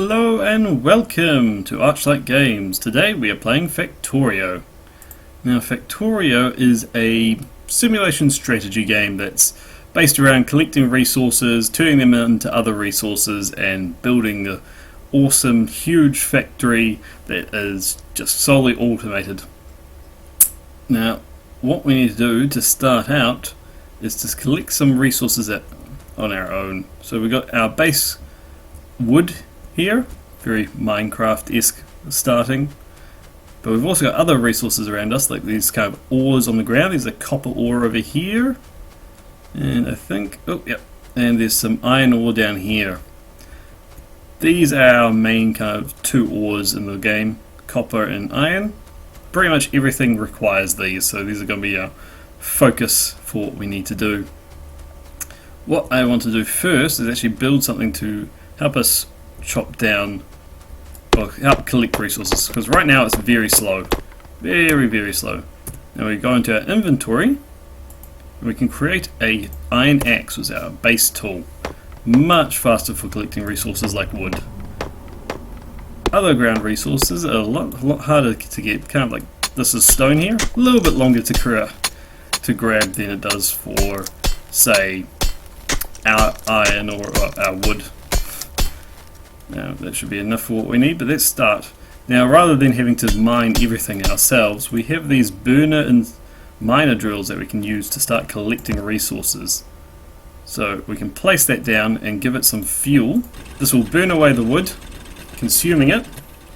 Hello and welcome to Archlight Games. Today we are playing Factorio. Now Factorio is a simulation strategy game that's based around collecting resources, turning them into other resources and building an awesome huge factory that is just solely automated. Now what we need to do to start out is to collect some resources on our own. So we've got our base wood here, very Minecraft-esque starting, but we've also got other resources around us, like these kind of ores on the ground. There's a copper ore over here, and I think, and there's some iron ore down here. These are our main kind of two ores in the game, copper and iron. Pretty much everything requires these, so these are going to be our focus for what we need to do. What I want to do first is actually build something to help us chop down or help collect resources, because right now it's very slow, very slow. Now we go into our inventory and we can create a iron axe as our base tool. Much faster for collecting resources like wood. Other ground resources are a lot harder to get, kind of like this is stone here, a little bit longer to grab than it does for, say, our iron or our wood. Now that should be enough for what we need, but let's start. Now rather than having to mine everything ourselves, we have these burner and miner drills that we can use to start collecting resources. So we can place that down and give it some fuel. This will burn away the wood, consuming it,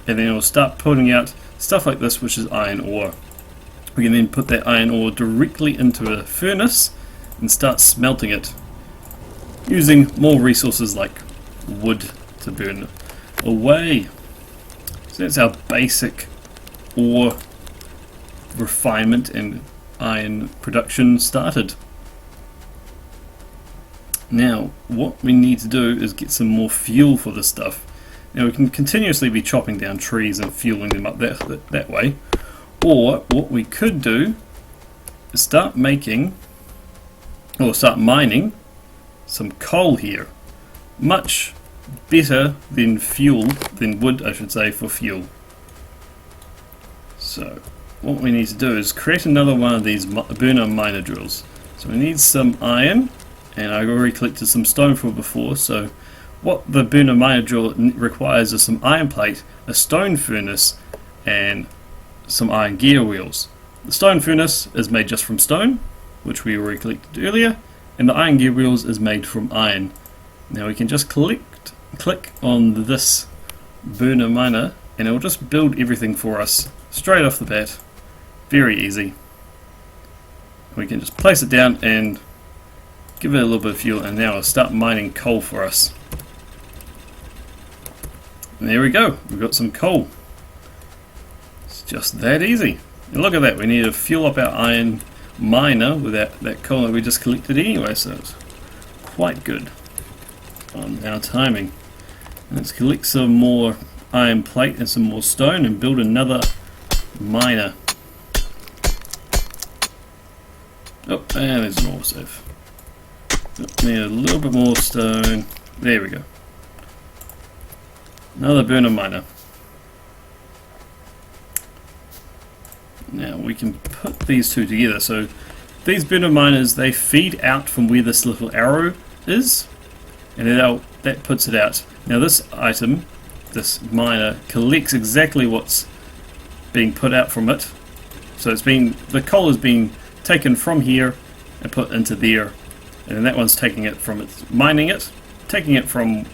and then it will start putting out stuff like this, which is iron ore. We can then put that iron ore directly into a furnace and start smelting it, using more resources like wood to burn away. So that's our basic ore refinement and iron production started. Now what we need to do is get some more fuel for this stuff. Now we can continuously be chopping down trees and fueling them up that way, or what we could do is start making or start mining some coal here. Much better than wood, I should say, for fuel. So what we need to do is create another one of these burner miner drills. So we need some iron, and I already collected some stone for before. So what the burner miner drill requires is some iron plate, a stone furnace, and some iron gear wheels. The stone furnace is made just from stone, which we already collected earlier, and the iron gear wheels is made from iron. Now we can just click on this burner miner and it will just build everything for us straight off the bat. Very easy. We can just place it down and give it a little bit of fuel, and now it'll start mining coal for us. And there we go, we've got some coal. It's just that easy. And look at that, we need to fuel up our iron miner with that coal that we just collected anyway, so it's quite good on our timing. Let's collect some more iron plate and some more stone and build another miner. Oh, and there's an ore safe. Need a little bit more stone. There we go. Another burner miner. Now we can put these two together. So these burner miners, they feed out from where this little arrow is, and that puts it out. Now this item, this miner, collects exactly what's being put out from it. So the coal is being taken from here and put into there, and then that one's taking it from mining it, taking it from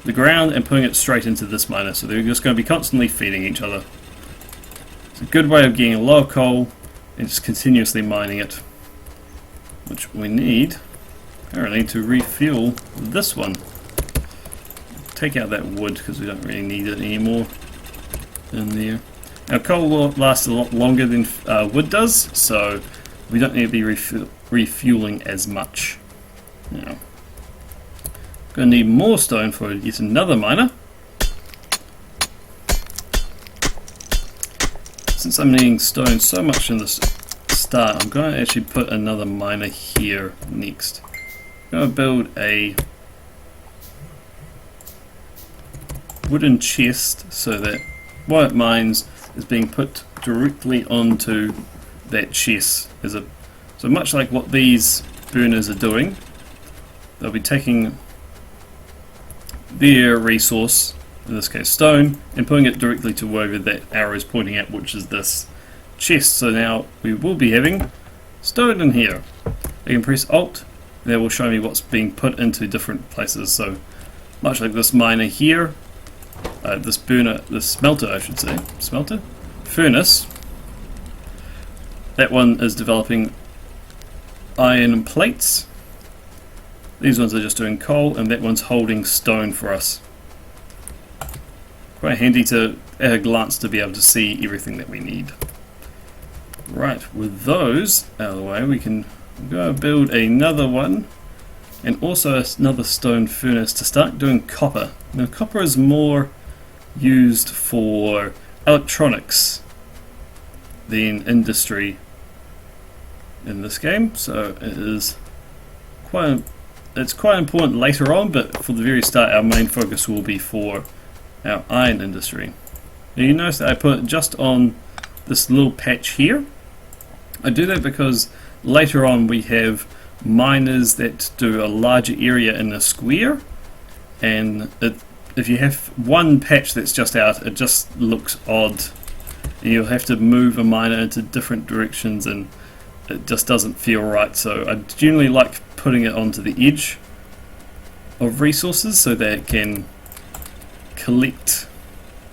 the ground and putting it straight into this miner. So they're just going to be constantly feeding each other. It's a good way of getting a lot of coal and just continuously mining it, which we need apparently to refuel this one. Take out that wood because we don't really need it anymore in there. Now coal will last a lot longer than wood does, so we don't need to be refueling as much. Now, going to need more stone for yet another miner. Since I'm needing stone so much in the start, I'm going to actually put another miner here next. I'm going to build a wooden chest so that what it mines is being put directly onto that chest. So much like what these burners are doing, they'll be taking their resource, in this case stone, and putting it directly to wherever that arrow is pointing at, which is this chest. So now we will be having stone in here. I can press Alt, and that will show me what's being put into different places. So much like this miner here, this smelter I should say, furnace, that one is developing iron plates. These ones are just doing coal, and that one's holding stone for us. Quite handy to, at a glance, to be able to see everything that we need. Right, with those out of the way, we can go build another one, and also another stone furnace to start doing copper. Now copper is more used for electronics than industry in this game, so it's quite important later on, but for the very start our main focus will be for our iron industry. Now you notice that I put it just on this little patch here. I do that because later on we have miners that do a larger area in a square, and if you have one patch that's just out, it just looks odd, and you'll have to move a miner into different directions and it just doesn't feel right. So I generally like putting it onto the edge of resources so that it can collect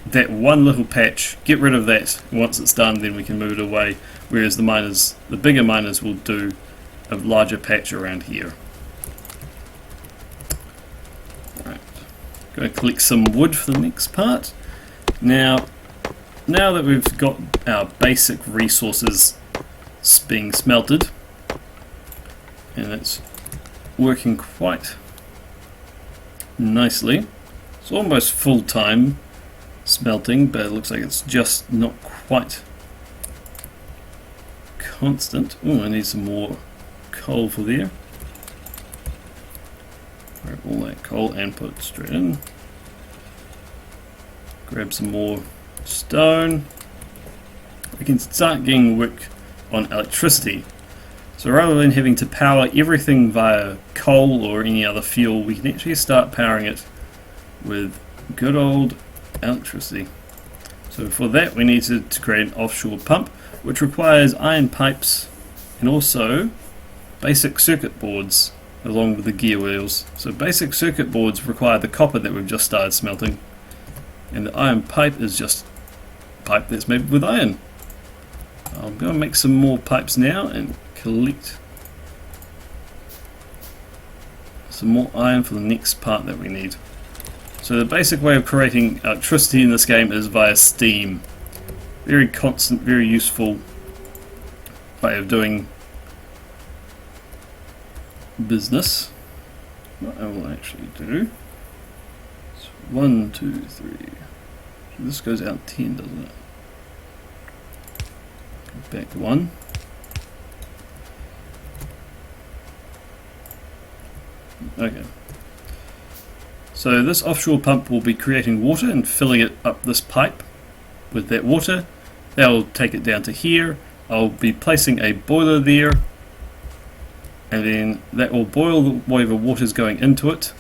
that one little patch, get rid of that. Once it's done, then we can move it away, whereas the bigger miners will do a larger patch around here. Right, going to collect some wood for the next part. Now that we've got our basic resources being smelted, and it's working quite nicely. It's almost full-time smelting, but it looks like it's just not quite constant. Oh, I need some more coal for there. Grab all that coal and put it straight in. Grab some more stone. We can start getting work on electricity. So rather than having to power everything via coal or any other fuel, we can actually start powering it with good old electricity. So for that we need to create an offshore pump, which requires iron pipes and also basic circuit boards along with the gear wheels. So basic circuit boards require the copper that we've just started smelting, and the iron pipe is just pipe that's made with iron. I'm going to make some more pipes now and collect some more iron for the next part that we need. So the basic way of creating electricity in this game is via steam. Very constant, very useful way of doing business. What I will actually do is 1, 2, 3. So this goes out 10, doesn't it? Back 1. Okay. So this offshore pump will be creating water and filling it up this pipe with that water. That will take it down to here. I'll be placing a boiler there, and then that will boil whatever water is going into it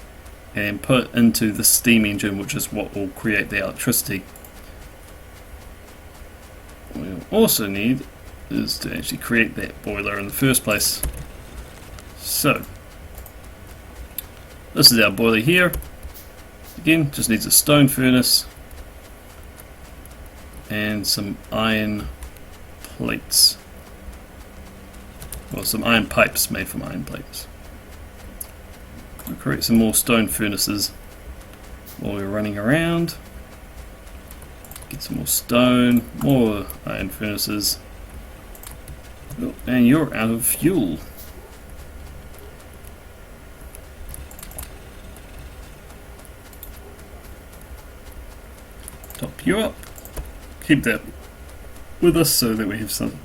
and put it into the steam engine, which is what will create the electricity. What we'll also need is to actually create that boiler in the first place. So this is our boiler here. Again, just needs a stone furnace and some iron plates, or some iron pipes made from iron plates. I'll create some more stone furnaces while we're running around. Get some more stone, more iron furnaces. Oh, and you're out of fuel. Top you up. Keep that with us so that we have some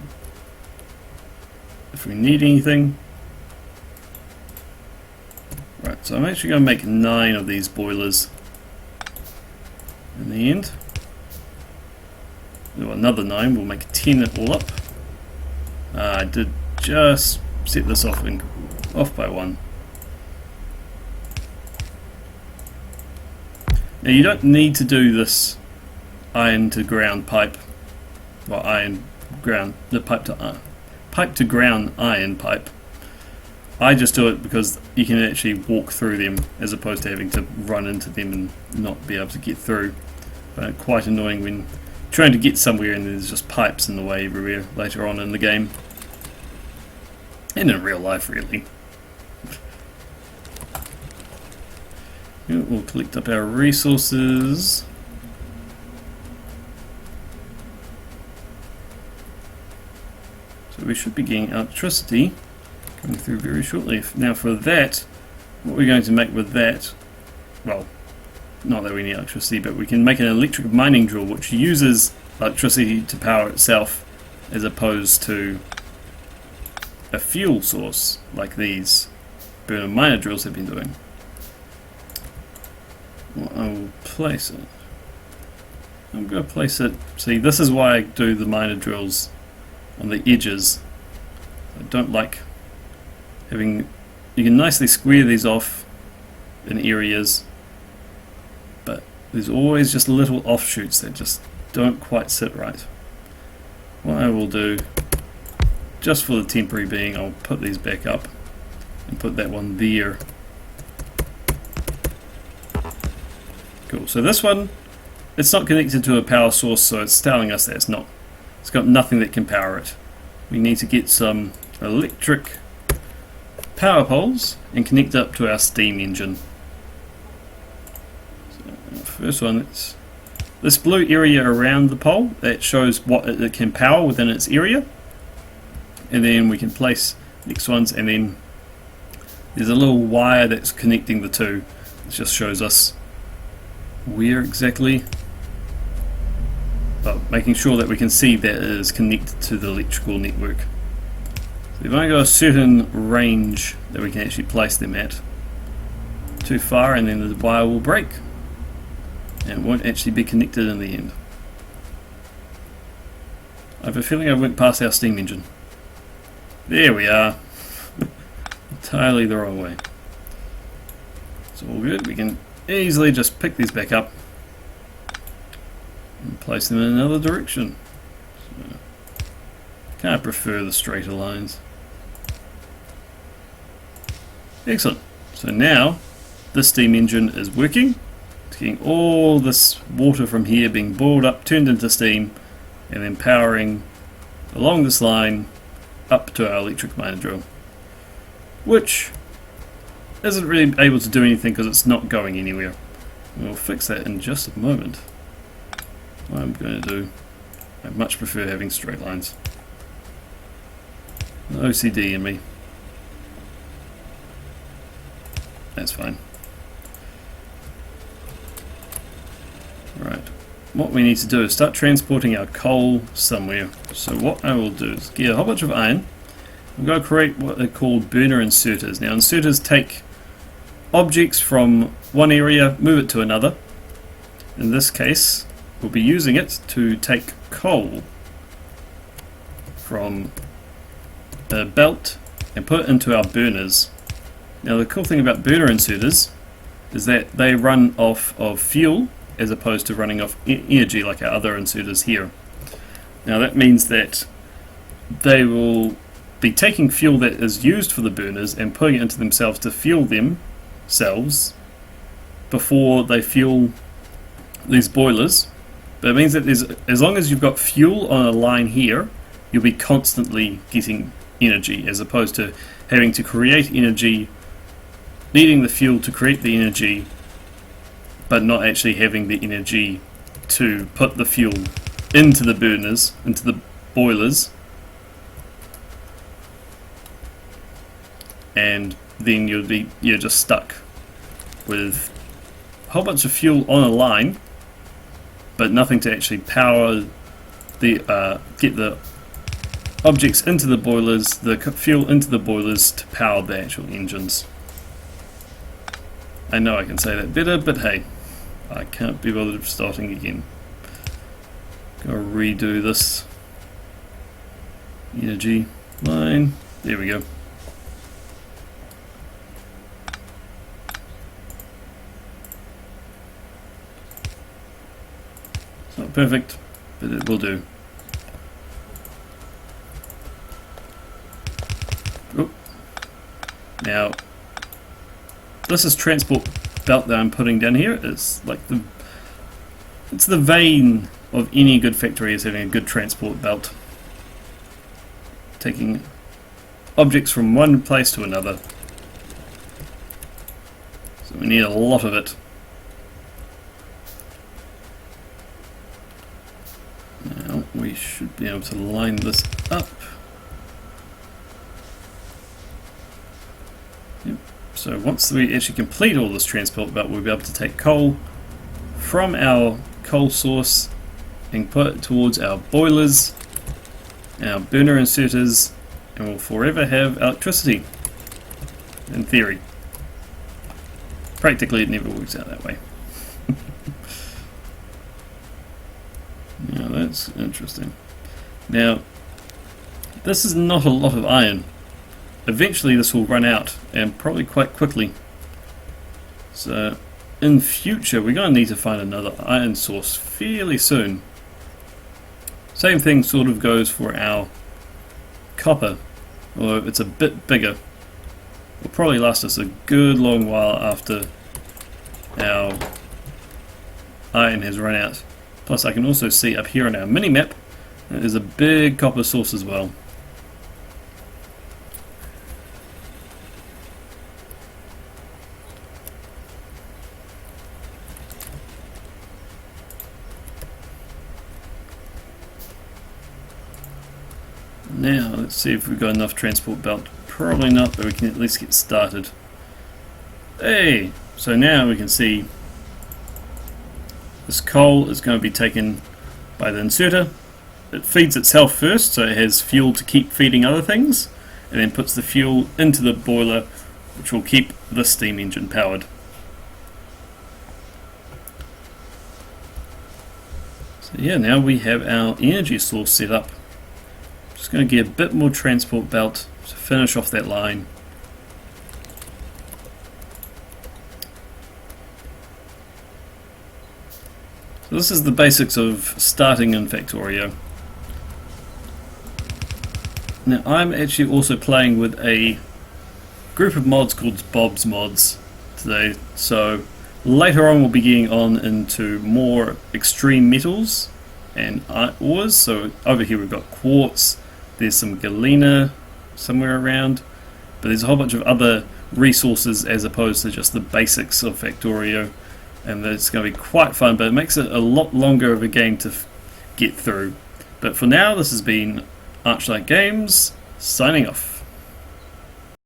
if we need anything. Right, so I'm actually going to make 9 of these boilers. in the end. Do another 9, we'll make 10 all up. I did just set this off by 1. Now you don't need to do this iron to ground pipe, well, iron ground, the pipe to ground iron pipe. I just do it because you can actually walk through them as opposed to having to run into them and not be able to get through. But quite annoying when trying to get somewhere and there's just pipes in the way everywhere later on in the game. And in real life, really. We'll collect up our resources. So we should be getting electricity coming through very shortly. Now for that, what we're going to make with that, well, not that we need electricity, but we can make an electric mining drill which uses electricity to power itself as opposed to a fuel source like these burner miner drills have been doing. Well, I will place it. I'm going to place it. See, this is why I do the miner drills on the edges. I don't like having. You can nicely square these off in areas, but there's always just little offshoots that just don't quite sit right. What I will do, just for the temporary being, I'll put these back up and put that one there. Cool. So this one, it's not connected to a power source, so it's telling us that it's got nothing that can power it. We need to get some electric power poles and connect up to our steam engine. So first one, it's this blue area around the pole that shows what it can power within its area, and then we can place next ones, and then there's a little wire that's connecting the two. It just shows us where exactly, making sure that we can see that it is connected to the electrical network. So we've only got a certain range that we can actually place them at. Too far and then the wire will break and it won't actually be connected in the end. I have a feeling I went past our steam engine. There we are. Entirely the wrong way. It's all good. We can easily just pick these back up and place them in another direction. So, kind of prefer the straighter lines. Excellent. So now this steam engine is working. It's getting all this water from here being boiled up, turned into steam, and then powering along this line up to our electric miner drill, which isn't really able to do anything because it's not going anywhere. We'll fix that in just a moment. What I'm going to do, I much prefer having straight lines. The OCD in me. That's fine. Right. What we need to do is start transporting our coal somewhere. So what I will do is get a whole bunch of iron. I'm going to create what are called burner inserters. Now inserters take objects from one area, move it to another. In this case, we'll be using it to take coal from a belt and put it into our burners. Now the cool thing about burner inserters is that they run off of fuel as opposed to running off energy like our other inserters here. Now that means that they will be taking fuel that is used for the burners and putting it into themselves to fuel themselves before they fuel these boilers. But it means that as long as you've got fuel on a line here, you'll be constantly getting energy, as opposed to having to create energy, needing the fuel to create the energy, but not actually having the energy to put the fuel into the burners, into the boilers, and then you're just stuck with a whole bunch of fuel on a line, but nothing to actually power the get the objects into the boilers, the fuel into the boilers to power the actual engines. I know I can say that better, but hey, I can't be bothered starting again. Gotta redo this energy line. There we go. It's not perfect, but it will do. Oh. Now, this is transport belt that I'm putting down here. It's like it's the vein of any good factory, is having a good transport belt, taking objects from one place to another. So we need a lot of it. Now we should be able to line this up. Yep. So once we actually complete all this transport belt, we'll be able to take coal from our coal source and put it towards our boilers, our burner inserters, and we'll forever have electricity. In theory. Practically it never works out that way. Now that's interesting. Now, this is not a lot of iron. Eventually this will run out, and probably quite quickly. So in future we're going to need to find another iron source fairly soon. Same thing sort of goes for our copper, although it's a bit bigger. Will probably last us a good long while after our iron has run out. Plus I can also see up here on our mini-map that there's a big copper source as well. Now, let's see if we've got enough transport belt. Probably not, but we can at least get started. Hey! So now we can see this coal is going to be taken by the inserter. It feeds itself first, so it has fuel to keep feeding other things, and then puts the fuel into the boiler, which will keep the steam engine powered. So yeah, now we have our energy source set up. Just going to get a bit more transport belt to finish off that line. So this is the basics of starting in Factorio. Now I'm actually also playing with a group of mods called Bob's Mods today, so later on we'll be getting on into more extreme metals and ores. So over here we've got quartz. There's some galena somewhere around, but there's a whole bunch of other resources as opposed to just the basics of Factorio, and it's going to be quite fun, but it makes it a lot longer of a game to get through. But for now, this has been Archlight Games, signing off.